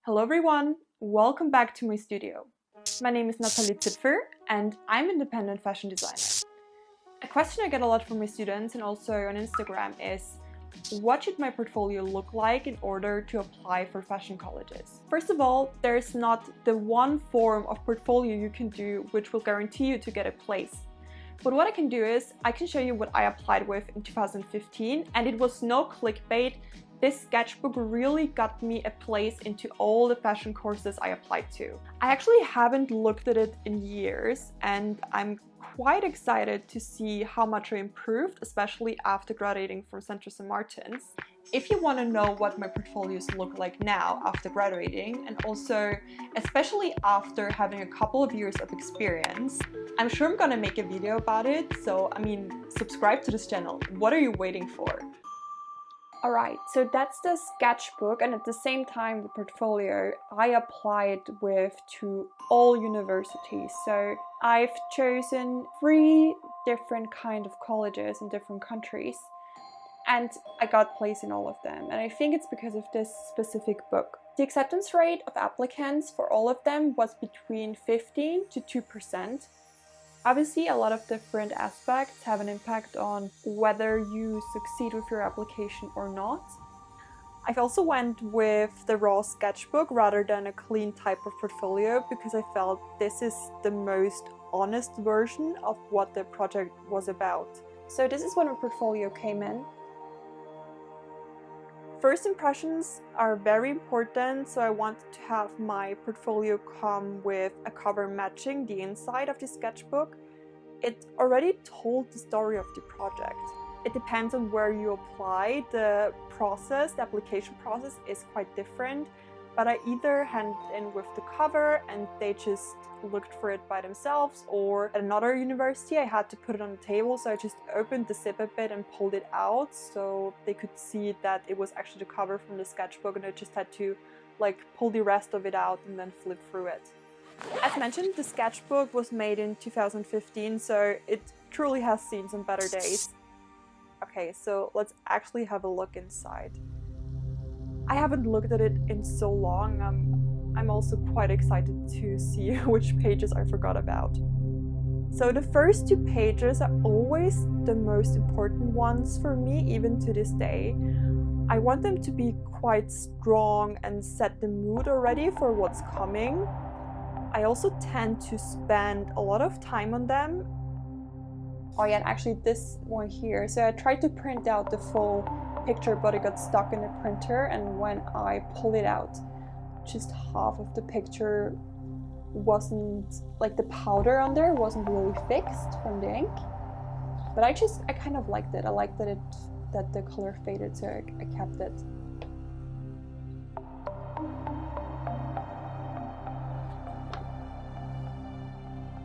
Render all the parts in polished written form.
Hello everyone, welcome back to my studio. My name is Nathalie Zipfer and I'm an independent fashion designer. A question I get a lot from my students and also on Instagram is, what should my portfolio look like in order to apply for fashion colleges? First of all, there's not the one form of portfolio you can do which will guarantee you to get a place. But what I can do is, I can show you what I applied with in 2015, and it was no clickbait. This sketchbook really got me a place into all the fashion courses I applied to. I actually haven't looked at it in years, and I'm quite excited to see how much I improved, especially after graduating from Central St. Martin's. If you want to know what my portfolios look like now after graduating, and also especially after having a couple of years of experience, I'm sure I'm gonna make a video about it, so subscribe to this channel. What are you waiting for? Alright, so that's the sketchbook, and at the same time the portfolio I applied with to all universities. So I've chosen 3 different kind of colleges in different countries, and I got placed in all of them, and I think it's because of this specific book. The acceptance rate of applicants for all of them was between 15 to 2%. Obviously, a lot of different aspects have an impact on whether you succeed with your application or not. I also went with the raw sketchbook rather than a clean type of portfolio because I felt this is the most honest version of what the project was about. So this is when my portfolio came in. First impressions are very important, so I wanted to have my portfolio come with a cover matching the inside of the sketchbook. It already told the story of the project. It depends on where you apply. The application process is quite different, but I either hand in with the cover and they just looked for it by themselves, or at another university I had to put it on the table, so I just opened the zip a bit and pulled it out so they could see that it was actually the cover from the sketchbook, and I just had to pull the rest of it out and then flip through it. As mentioned, the sketchbook was made in 2015, so it truly has seen some better days. Okay, so let's actually have a look inside. I haven't looked at it in so long. I'm also quite excited to see which pages I forgot about. So the first 2 pages are always the most important ones for me, even to this day. I want them to be quite strong and set the mood already for what's coming. I also tend to spend a lot of time on them. Oh yeah, and actually this one here. So I tried to print out the full picture, but it got stuck in the printer, and when I pulled it out, just half of the picture wasn't, the powder on there wasn't really fixed from the ink. But I kind of liked it. I liked that the color faded, so I kept it.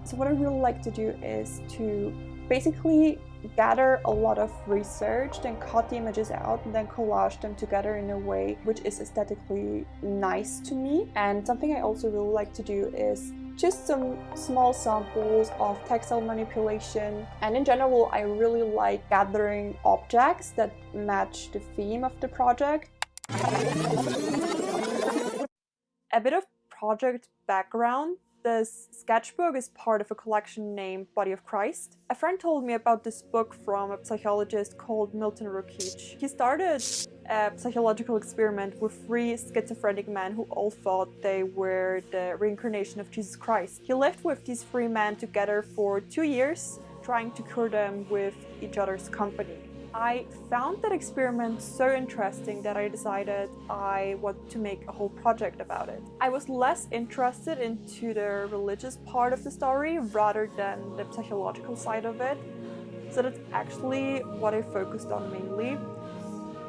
So what I really like to do is to basically gather a lot of research, then cut the images out, and then collage them together in a way which is aesthetically nice to me. And something I also really like to do is just some small samples of textile manipulation. And in general, I really like gathering objects that match the theme of the project. A bit of project background. This sketchbook is part of a collection named Body of Christ. A friend told me about this book from a psychologist called Milton Rukic. He started a psychological experiment with 3 schizophrenic men who all thought they were the reincarnation of Jesus Christ. He lived with these 3 men together for 2 years, trying to cure them with each other's company. I found that experiment so interesting that I decided I want to make a whole project about it. I was less interested into the religious part of the story rather than the psychological side of it, so that's actually what I focused on mainly.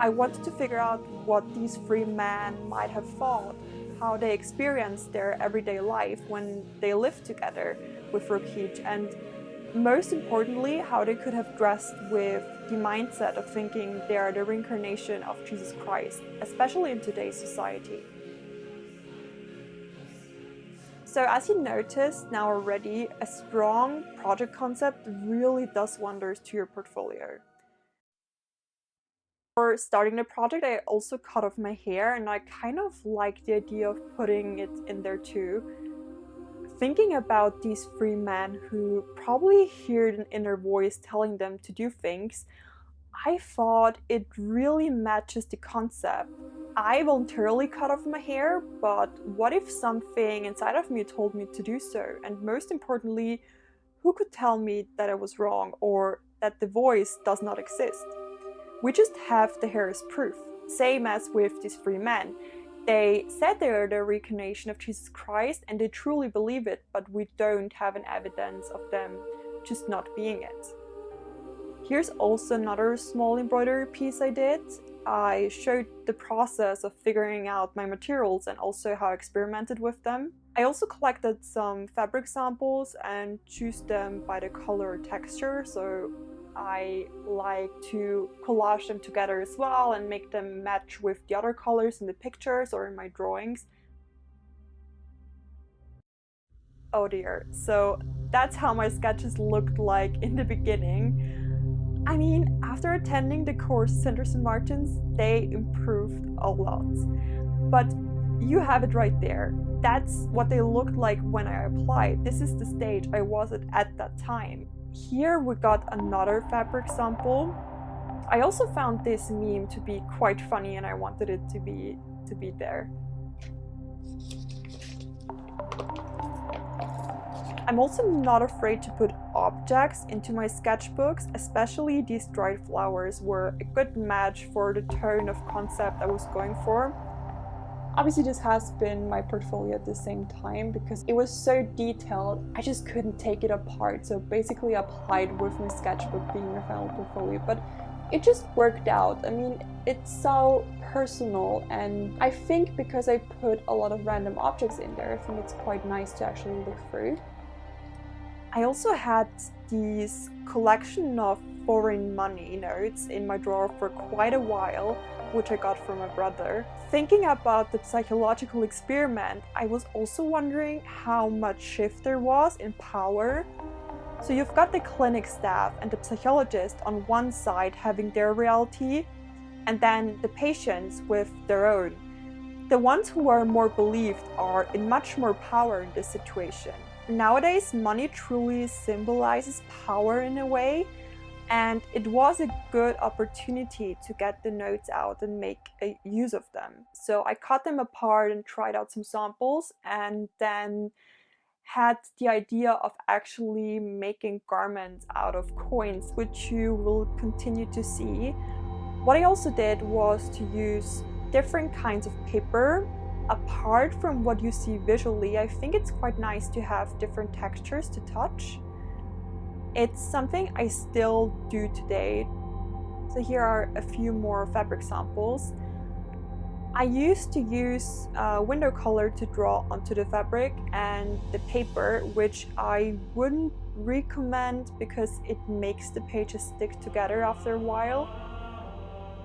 I wanted to figure out what these 3 men might have thought, how they experienced their everyday life when they lived together with Rukic, and most importantly, how they could have dressed with the mindset of thinking they are the reincarnation of Jesus Christ, especially in today's society. So as you noticed now already, a strong project concept really does wonders to your portfolio. For starting the project, I also cut off my hair, and I kind of like the idea of putting it in there too. Thinking about these three men who probably heard an inner voice telling them to do things, I thought it really matches the concept. I voluntarily cut off my hair, but what if something inside of me told me to do so? And most importantly, who could tell me that I was wrong or that the voice does not exist? We just have the hair as proof, same as with these three men. They said they are the reincarnation of Jesus Christ and they truly believe it, but we don't have an evidence of them just not being it. Here's also another small embroidery piece I did. I showed the process of figuring out my materials and also how I experimented with them. I also collected some fabric samples and choose them by the color or texture, so I like to collage them together as well and make them match with the other colors in the pictures or in my drawings. Oh dear, so that's how my sketches looked like in the beginning. I mean, after attending the course at St. Martin's, they improved a lot. But you have it right there. That's what they looked like when I applied. This is the stage I was at that time. Here we got another fabric sample. I also found this meme to be quite funny and I wanted it to be there. I'm also not afraid to put objects into my sketchbooks, especially these dried flowers were a good match for the tone of concept I was going for. Obviously this has been my portfolio at the same time because it was so detailed, I just couldn't take it apart, so basically I applied with my sketchbook being my final portfolio, but it just worked out. I mean, it's so personal, and I think because I put a lot of random objects in there, I think it's quite nice to actually look through. I also had these collection of foreign money notes in my drawer for quite a while, which I got from my brother. Thinking about the psychological experiment, I was also wondering how much shift there was in power. So you've got the clinic staff and the psychologist on one side having their reality, and then the patients with their own. The ones who are more believed are in much more power in this situation. Nowadays, money truly symbolizes power in a way, and it was a good opportunity to get the notes out and make a use of them. So I cut them apart and tried out some samples, and then had the idea of actually making garments out of coins, which you will continue to see. What I also did was to use different kinds of paper. Apart from what you see visually, I think it's quite nice to have different textures to touch. It's something I still do today. So here are a few more fabric samples. I used to use window color to draw onto the fabric and the paper, which I wouldn't recommend because it makes the pages stick together after a while.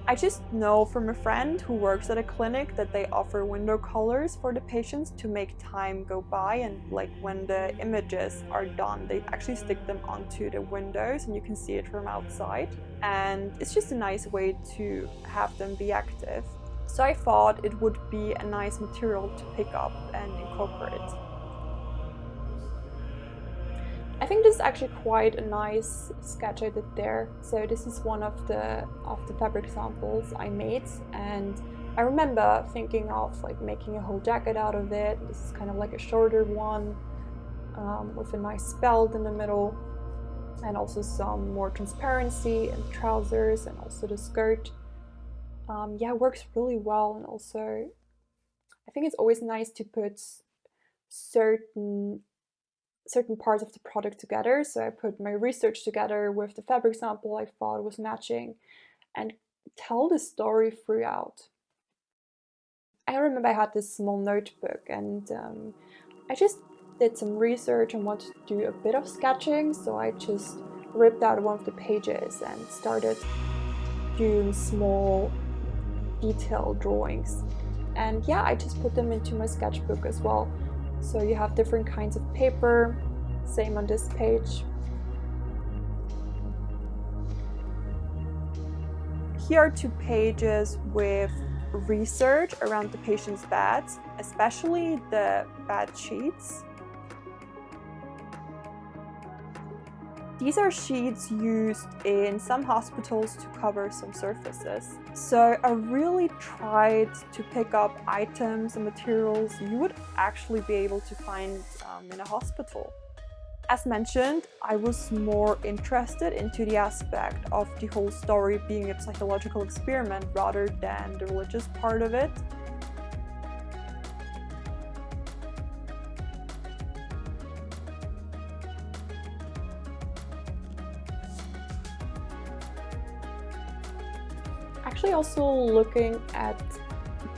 I just know from a friend who works at a clinic that they offer window colors for the patients to make time go by, and like when the images are done, they actually stick them onto the windows and you can see it from outside. And it's just a nice way to have them be active. So I thought it would be a nice material to pick up and incorporate. I think this is actually quite a nice sketch I did there. So this is one of the fabric samples I made, and I remember thinking of like making a whole jacket out of it. This is kind of like a shorter one with a nice belt in the middle, and also some more transparency in the trousers and also the skirt. Yeah, it works really well, and also I think it's always nice to put certain parts of the product together. So I put my research together with the fabric sample I thought was matching and tell the story throughout. I remember I had this small notebook, and I just did some research and wanted to do a bit of sketching, so I just ripped out one of the pages and started doing small detailed drawings. And yeah, I just put them into my sketchbook as well. So you have different kinds of paper, same on this page. here are 2 pages with research around the patient's beds, especially the bed sheets. These are sheets used in some hospitals to cover some surfaces. So I really tried to pick up items and materials you would actually be able to find in a hospital. As mentioned, I was more interested into the aspect of the whole story being a psychological experiment rather than the religious part of it. Actually, also looking at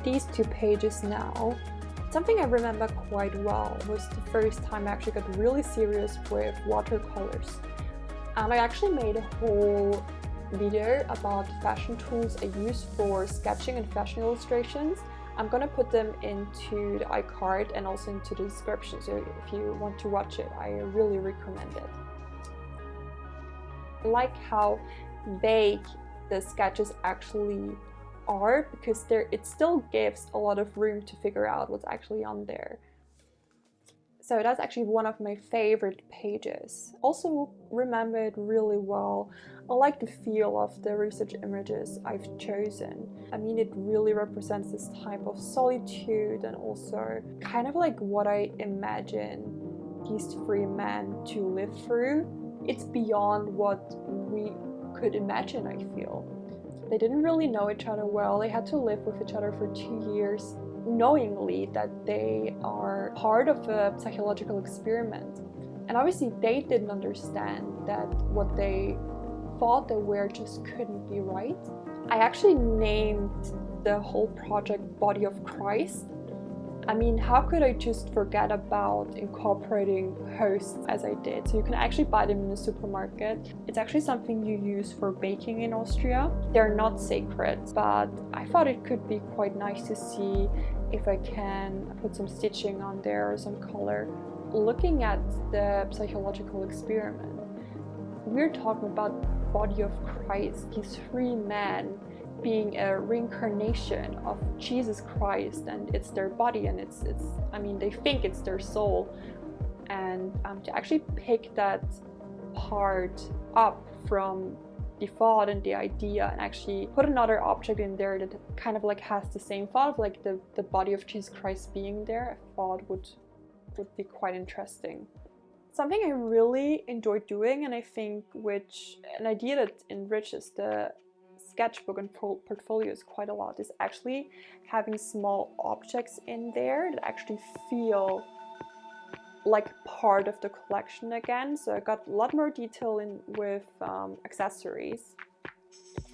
these 2 pages now, something I remember quite well was the first time I actually got really serious with watercolors. I actually made a whole video about the fashion tools I use for sketching and fashion illustrations. I'm gonna put them into the iCard and also into the description, so if you want to watch it, I really recommend it. I like how vague the sketches actually are, because it still gives a lot of room to figure out what's actually on there. So that's actually one of my favorite pages. Also remember it really well. I like the feel of the research images I've chosen. I mean, it really represents this type of solitude and also kind of like what I imagine these 3 men to live through. It's beyond what we could imagine, I feel. They didn't really know each other well. They had to live with each other for 2 years, knowingly that they are part of a psychological experiment. And obviously they didn't understand that what they thought they were just couldn't be right. I actually named the whole project Body of Christ. I mean, how could I just forget about incorporating hosts as I did? So you can actually buy them in the supermarket. It's actually something you use for baking in Austria. They're not sacred, but I thought it could be quite nice to see if I can put some stitching on there or some color. Looking at the psychological experiment, we're talking about Body of Christ, these 3 men being a reincarnation of Jesus Christ, and it's their body, and it's I mean, they think it's their soul, and to actually pick that part up from the thought and the idea and actually put another object in there that kind of like has the same thought of like the body of Jesus Christ being there, I thought would be quite interesting. Something I really enjoy doing, and I think an idea that enriches the sketchbook and portfolios quite a lot, is actually having small objects in there that actually feel like part of the collection again. So I got a lot more detail in with accessories.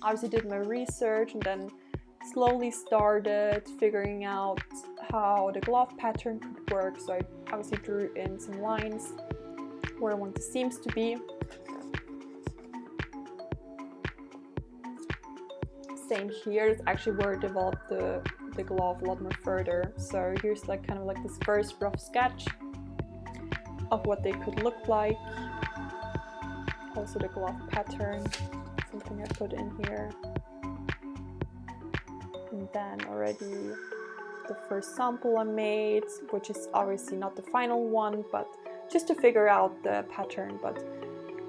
Obviously did my research and then slowly started figuring out how the glove pattern could work. So I obviously drew in some lines where I want the seams to be. Same here, it's actually where I developed the glove a lot more further. So here's like kind of like this first rough sketch of what they could look like. Also the glove pattern, something I put in here. And then already the first sample I made, which is obviously not the final one, but just to figure out the pattern. But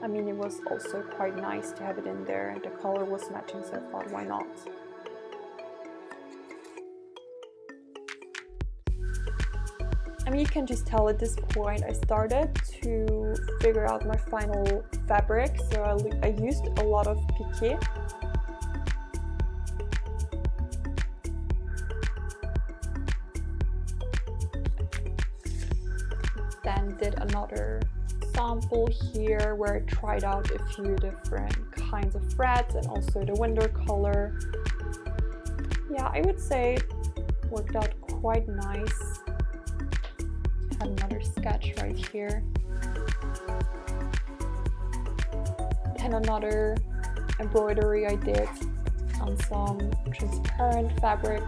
I mean, it was also quite nice to have it in there, and the color was matching, so I thought, why not? I mean, you can just tell at this point I started to figure out my final fabric, so I used a lot of piqué. Then did another sample here where I tried out a few different kinds of threads and also the window color. Yeah, I would say worked out quite nice. Have another sketch right here. And another embroidery I did on some transparent fabric.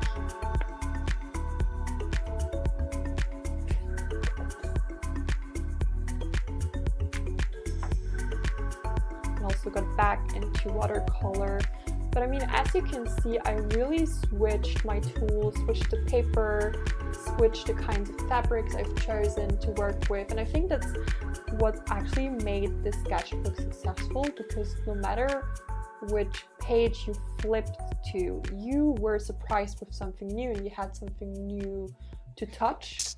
Also got back into watercolor, But I mean, as you can see, I really switched my tools, switched the paper, switched the kinds of fabrics I've chosen to work with. And I think that's what's actually made this sketchbook successful, because no matter which page you flipped to, you were surprised with something new and you had something new to touch.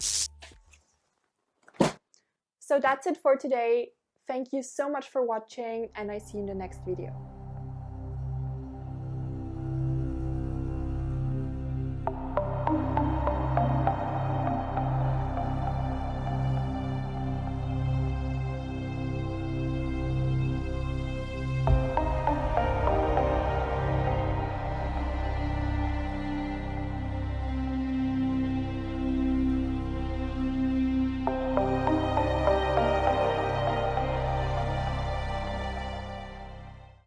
So that's it for today. Thank you so much for watching, and I see you in the next video.